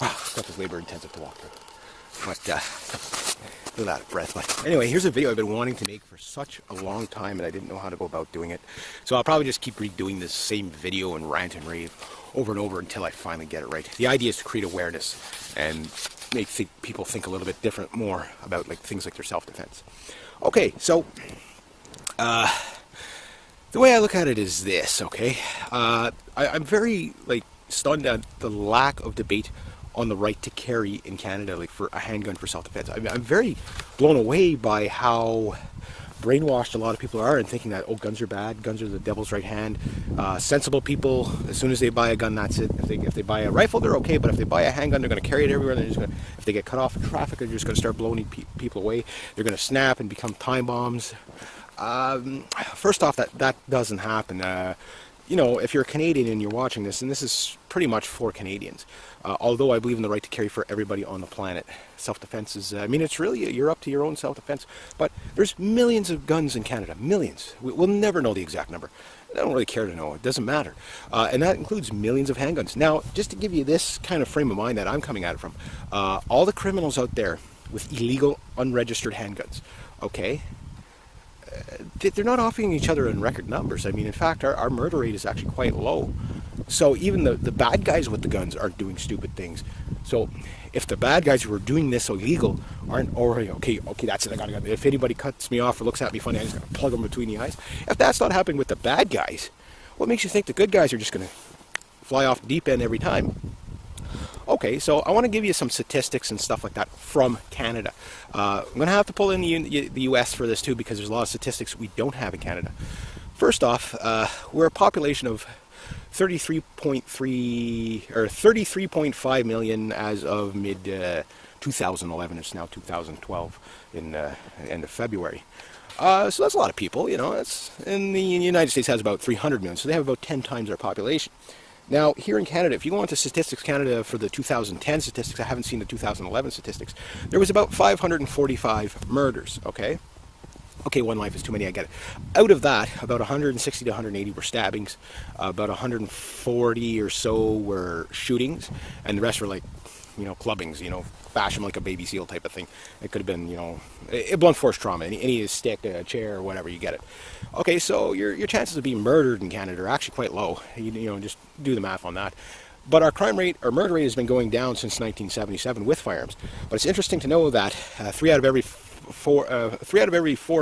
Stuff is labor intensive to walk through. But a little out of breath. But anyway, here's a video I've been wanting to make for such a long time, and I didn't know how to go about doing it. So I'll probably just keep redoing this same video and rant and rave over and over until I finally get it right. The idea is to create awareness and make people think a little bit different, more about like things like their self-defense. Okay, so the way I look at it is this. Okay, I'm very stunned at the lack of debate on the right to carry in Canada, like for a handgun for self-defense. I'm very blown away by how brainwashed a lot of people are in thinking that, oh, guns are bad, guns are the devil's right hand. Sensible people, as soon as they buy a gun, that's it. If they buy a rifle, they're okay, but if they buy a handgun, they're going to carry it everywhere. They're just going to, if they get cut off in traffic, they're just going to start blowing people away. They're going to snap and become time bombs. First off, that doesn't happen. You know, if you're a Canadian and you're watching this, and this is pretty much for Canadians, although I believe in the right to carry for everybody on the planet. Self-defense is, I mean, it's really, you're up to your own self-defense, but there's millions of guns in Canada, millions. We'll never know the exact number. I don't really care to know, it doesn't matter. And that includes millions of handguns. Now, just to give you this kind of frame of mind that I'm coming at it from, all the criminals out there with illegal, unregistered handguns, okay? They're not offering each other in record numbers. I mean, in fact, our murder rate is actually quite low. So even the bad guys with the guns aren't doing stupid things. So if the bad guys who are doing this illegal aren't already, okay, that's it, I gotta go. If anybody cuts me off or looks at me funny, I just gotta plug them between the eyes. If that's not happening with the bad guys, what makes you think the good guys are just gonna fly off the deep end every time? Okay, so I want to give you some statistics and stuff like that from Canada. I'm going to have to pull in the US for this too, because there's a lot of statistics we don't have in Canada. First off, we're a population of 33.3 or 33.5 million as of mid 2011. It's now 2012 in the end of February. So that's a lot of people, you know. And the United States has about 300 million, so they have about 10 times our population. Now, here in Canada, if you go onto Statistics Canada for the 2010 statistics, I haven't seen the 2011 statistics, there was about 545 murders, okay? Okay, one life is too many, I get it. Out of that, about 160 to 180 were stabbings, about 140 or so were shootings, and the rest were like, you know, clubbings, you know, bash them like a baby seal type of thing. It could have been, you know, a blunt force trauma, any stick, a chair, or whatever, you get it. Okay, so your chances of being murdered in Canada are actually quite low. You know, just do the math on that. But our crime rate, our murder rate has been going down since 1977 with firearms. But it's interesting to know that three out of every four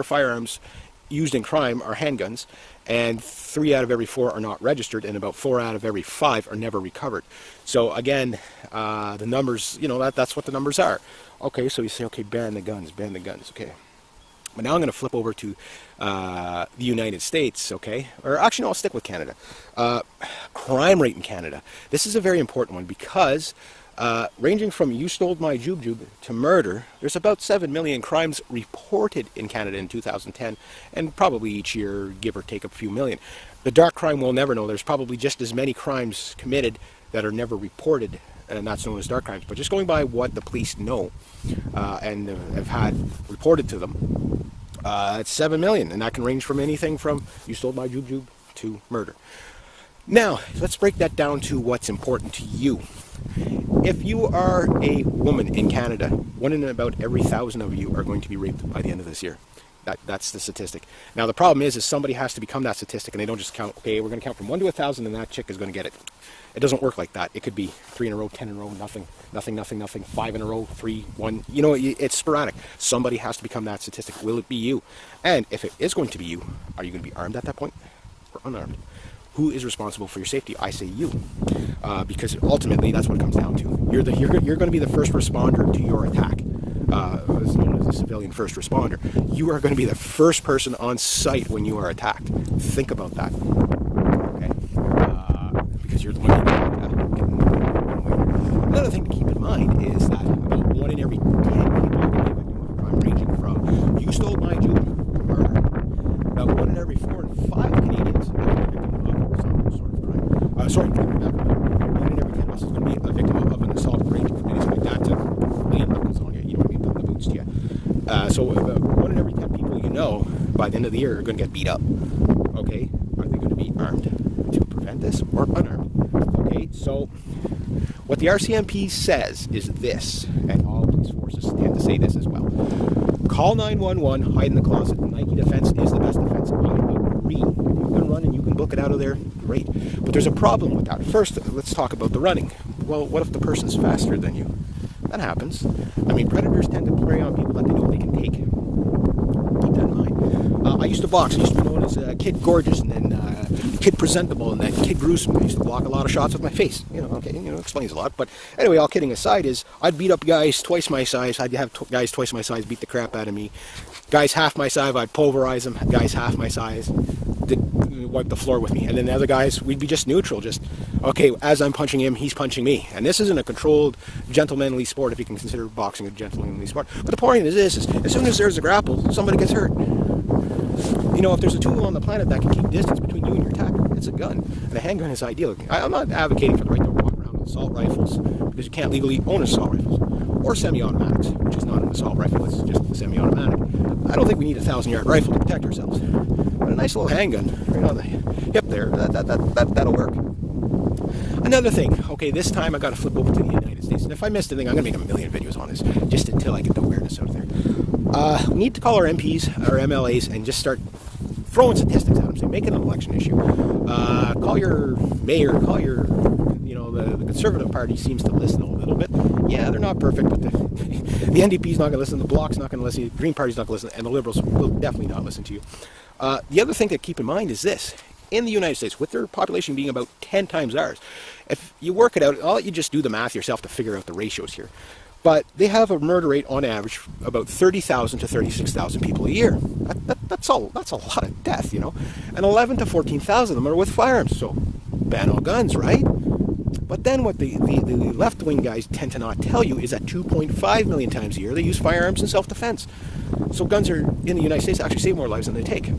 firearms used in crime are handguns, and 3 out of every 4 are not registered, and about 4 out of every 5 are never recovered. So again, the numbers, you know, that's what the numbers are. Okay, so you say, okay, ban the guns, okay. But now I'm going to flip over to the United States, okay? Or actually, no, I'll stick with Canada. Crime rate in Canada. This is a very important one because ranging from you stole my jube to murder, there's about 7 million crimes reported in Canada in 2010, and probably each year, give or take a few million. The dark crime we'll never know. There's probably just as many crimes committed that are never reported, and that's known as dark crimes. But just going by what the police know and have had reported to them, it's 7 million, and that can range from anything from you stole my jube to murder. Now, let's break that down to what's important to you. If you are a woman in Canada, 1 in about every 1,000 of you are going to be raped by the end of this year. That's the statistic. Now, the problem is somebody has to become that statistic, and they don't just count, okay, we're going to count from 1 to 1,000, and that chick is going to get it. It doesn't work like that. It could be 3 in a row, 10 in a row, nothing, 5 in a row, 3, 1. You know, it's sporadic. Somebody has to become that statistic. Will it be you? And if it is going to be you, are you going to be armed at that point or unarmed? Who is responsible for your safety? I say you, because ultimately that's what it comes down to. You're going to be the first responder to your attack. It's known as a civilian first responder. You are going to be the first person on site when you are attacked. Think about that, okay? Because you're the one getting away. Another thing to keep in mind is that about 1 in every 10 people are going to be a victim of a crime, ranging from you stole my jewelry, murder. About 1 in every 4 and 5 Canadians are going to be a victim of some sort of crime. 1 in every 10 of us is going to be a victim of an assault, rape, anything like that. Laying knuckles on you, you know what I mean, putting the boots to you. So about 1 in every 10 people you know by the end of the year are going to get beat up. Okay, are they going to be armed to prevent this or unarmed? Okay, so What the RCMP says is this, and all police forces tend to say this as well. Call 911, hide in the closet. Nike defense is the best defense. I agree. If you can run and you can book it out of there, great. But there's a problem with that. First, let's talk about the running. Well, what if the person's faster than you? That happens. I mean, predators tend to prey on people that they know they can take. Keep that in mind. I used to box. I used to be known as Kid Gorgeous, and then Kid Presentable, and then Kid Gruesome. I used to block a lot of shots with my face. Okay, explains a lot. But anyway, all kidding aside, is I'd beat up guys twice my size. I'd have guys twice my size beat the crap out of me. Guys half my size, I'd pulverize them. Guys half my size, wipe the floor with me. And then the other guys, we'd be just neutral. Just, okay, as I'm punching him, he's punching me. And this isn't a controlled, gentlemanly sport, if you can consider boxing a gentlemanly sport. But the point is this, is as soon as there's a grapple, somebody gets hurt. If there's a tool on the planet that can keep distance between you and your attacker, it's a gun. And a handgun is ideal. I'm not advocating for the right to walk around with assault rifles, because you can't legally own assault rifles. Or semi-automatics, which is not an assault rifle, it's just a semi-automatic. I don't think we need a 1,000-yard rifle to protect ourselves. But a nice little handgun right on the hip there, that'll work. Another thing, okay, this time I got to flip over to the United States. And if I missed anything, I'm going to make a million videos on this, just until I get the awareness out there. We need to call our MPs, our MLAs, and just start throwing statistics at them. Say, make it an election issue. Call your mayor, call your, the Conservative Party seems to listen a little bit. Yeah, they're not perfect, but the NDP's not going to listen, the Bloc's not going to listen, the Green Party's not going to listen, and the Liberals will definitely not listen to you. The other thing to keep in mind is this. In the United States, with their population being about 10 times ours, if you work it out, I'll let you just do the math yourself to figure out the ratios here. But they have a murder rate on average about 30,000 to 36,000 people a year. That's a lot of death, And 11 to 14,000 of them are with firearms. So ban all guns, right? But then what the left-wing guys tend to not tell you is that 2.5 million times a year they use firearms in self-defense. So guns are in the United States actually save more lives than they take.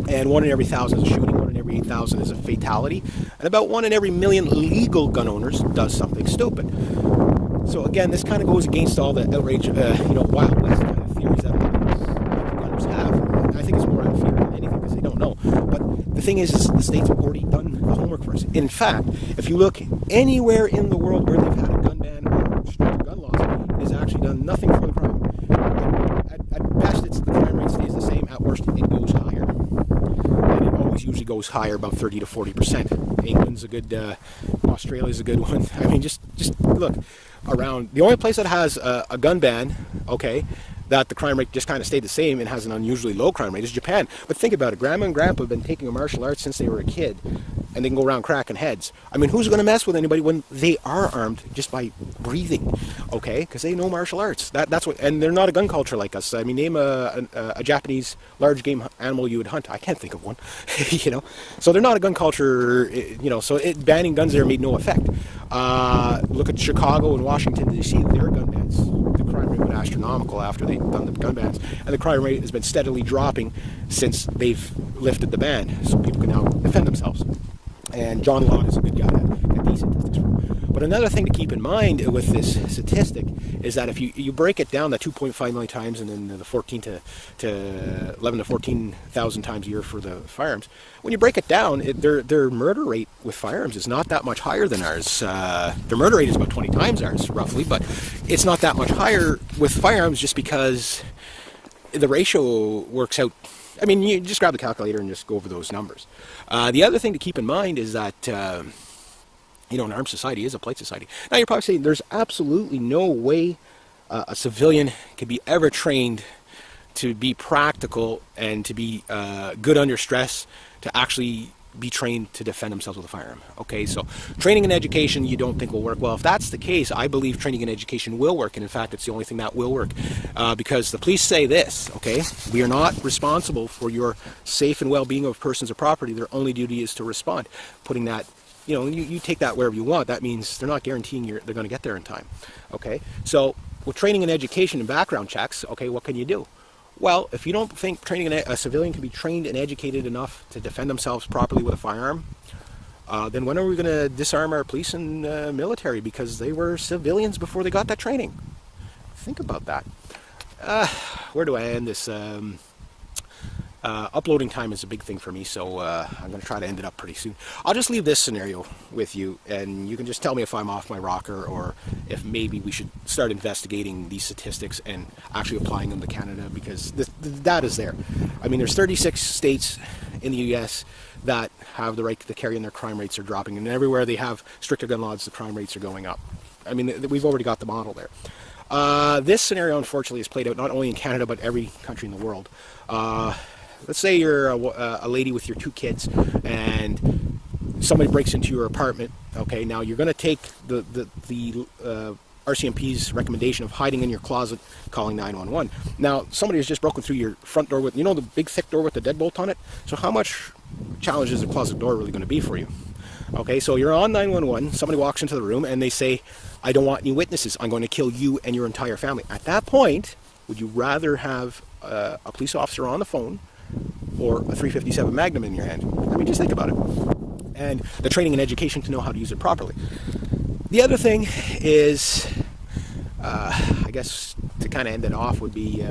And 1 in every 1,000 is a shooting, 1 in every 8,000 is a fatality, and about 1 in every million legal gun owners does something stupid. So again, this kind of goes against all the outrage, Wild West kind of theories that gunners have. And I think it's more out of fear than anything because they don't know. But the thing is the states have already done the homework for us. In fact, if you look anywhere in the world where they've had a gun ban or stricter gun laws, it has actually done nothing for the crime. At best, the crime rate stays the same. At worst, it goes higher. And it always usually goes higher, about 30 to 40%. England's a good, Australia's a good one. I mean, just look around. The only place that has a gun ban, okay, that the crime rate just kind of stayed the same and has an unusually low crime rate is Japan. But think about it. Grandma and grandpa have been taking a martial arts since they were a kid, and they can go around cracking heads. I mean, who's going to mess with anybody when they are armed just by breathing, okay? Because they know martial arts. That's what, and they're not a gun culture like us. I mean, name a Japanese large game animal you would hunt. I can't think of one, So they're not a gun culture, So banning guns there made no effect. Look at Chicago and Washington D.C. Their gun bans. The crime rate went astronomical after they've done the gun bans, and the crime rate has been steadily dropping since they've lifted the ban, so people can now defend themselves. And John Lott is a good guy to get these statistics from. But another thing to keep in mind with this statistic is that if you break it down, the 2.5 million times and then the 11 to 14,000 times a year for the firearms, when you break it down, their murder rate with firearms is not that much higher than ours. Their murder rate is about 20 times ours, roughly, but it's not that much higher with firearms just because the ratio works out. I mean, you just grab the calculator and just go over those numbers. The other thing to keep in mind is that, an armed society is a polite society. Now, you're probably saying there's absolutely no way a civilian can be ever trained to be practical and to be good under stress, to actually be trained to defend themselves with a firearm. Okay, so training and education you don't think will work. Well, if that's the case, I believe training and education will work, and in fact it's the only thing that will work, because the police say this, okay, we are not responsible for your safe and well-being of persons or property. Their only duty is to respond. Putting that, you take that wherever you want. That means they're not guaranteeing they're going to get there in time. Okay, so with training and education and background checks, okay, what can you do? Well, if you don't think a civilian can be trained and educated enough to defend themselves properly with a firearm, then when are we going to disarm our police and military, because they were civilians before they got that training? Think about that. Where do I end this? Uploading time is a big thing for me, so I'm going to try to end it up pretty soon. I'll just leave this scenario with you, and you can just tell me if I'm off my rocker, or if maybe we should start investigating these statistics and actually applying them to Canada, because the data is there. I mean, there's 36 states in the U.S. that have the right to carry, and their crime rates are dropping, and everywhere they have stricter gun laws, the crime rates are going up. I mean, we've already got the model there. This scenario, unfortunately, is played out not only in Canada, but every country in the world. Let's say you're a lady with your 2 kids, and somebody breaks into your apartment. Okay, now you're going to take the RCMP's recommendation of hiding in your closet, calling 911. Now, somebody has just broken through your front door with, you know, the big thick door with the deadbolt on it? So how much challenge is the closet door really going to be for you? Okay, so you're on 911, somebody walks into the room and they say, I don't want any witnesses, I'm going to kill you and your entire family. At that point, would you rather have a police officer on the phone or a .357 Magnum in your hand? I mean, just think about it. And the training and education to know how to use it properly. The other thing is, I guess to kind of end it off would be,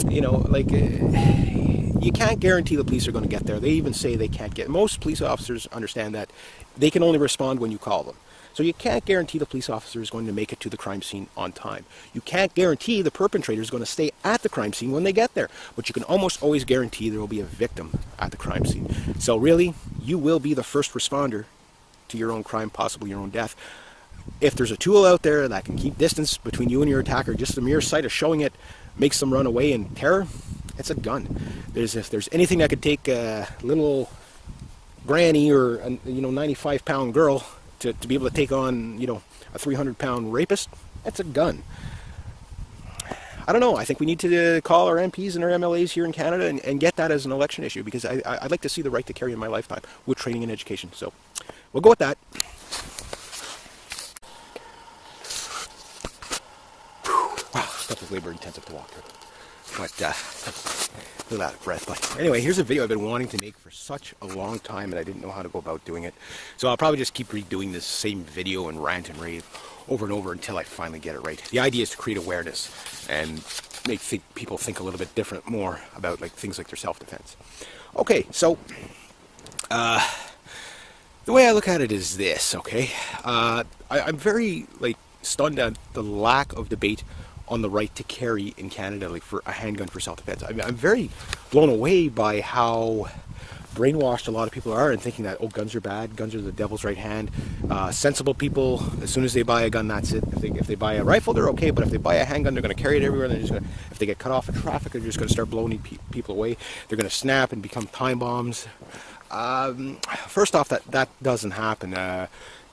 you know, like, you can't guarantee the police are going to get there. They even say they can't get. Most police officers understand that they can only respond when you call them. So you can't guarantee the police officer is going to make it to the crime scene on time. You can't guarantee the perpetrator is going to stay at the crime scene when they get there. But you can almost always guarantee there will be a victim at the crime scene. So really, you will be the first responder to your own crime, possibly your own death. If there's a tool out there that can keep distance between you and your attacker, just the mere sight of showing it makes them run away in terror, it's a gun. If there's anything that could take a little granny or a 95-pound girl to be able to take on, you know, a 300-pound rapist, that's a gun. I don't know. I think we need to call our MPs and our MLAs here in Canada and get that as an election issue, because I'd like to see the right to carry in my lifetime with training and education. So we'll go with that. Wow, stuff is labor intensive to walk through. But a little out of breath. But anyway, here's a video I've been wanting to make for such a long time, and I didn't know how to go about doing it. So I'll probably just keep redoing this same video and rant and rave over and over until I finally get it right. The idea is to create awareness and make people think a little bit different, more about like things like their self-defense. Okay, so the way I look at it is this. Okay, I'm very stunned at the lack of debate on the right to carry in Canada, like for a handgun for self-defense. I mean, I'm very blown away by how brainwashed a lot of people are in thinking that, oh, guns are bad, guns are the devil's right hand. Sensible people, as soon as they buy a gun, that's it. If they buy a rifle, they're okay, but if they buy a handgun, they're going to carry it everywhere. And they're just gonna, if they get cut off in traffic, they're just going to start blowing people away. They're going to snap and become time bombs. First off, that doesn't happen.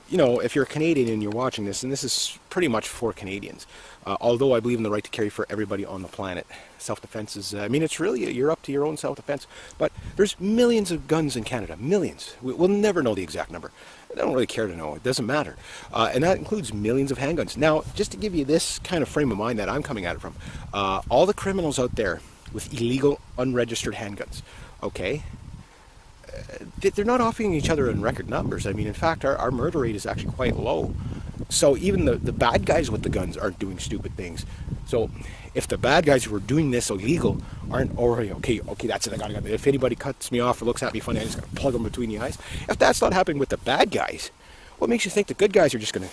You know, if you're a Canadian and you're watching this, and this is pretty much for Canadians, although I believe in the right to carry for everybody on the planet. Self-defense is, I mean, it's really, you're up to your own self-defense. But there's millions of guns in Canada, millions. We'll never know the exact number. I don't really care to know, it doesn't matter. And that includes millions of handguns. Now, just to give you this kind of frame of mind that I'm coming at it from, all the criminals out there with illegal, unregistered handguns, okay, they're not offing each other in record numbers. I mean, in fact, our murder rate is actually quite low. So even the bad guys with the guns aren't doing stupid things. So if the bad guys who are doing this illegal aren't already, okay, that's it, I gotta go. If anybody cuts me off or looks at me funny, I just gotta plug them between the eyes. If that's not happening with the bad guys, what makes you think the good guys are just gonna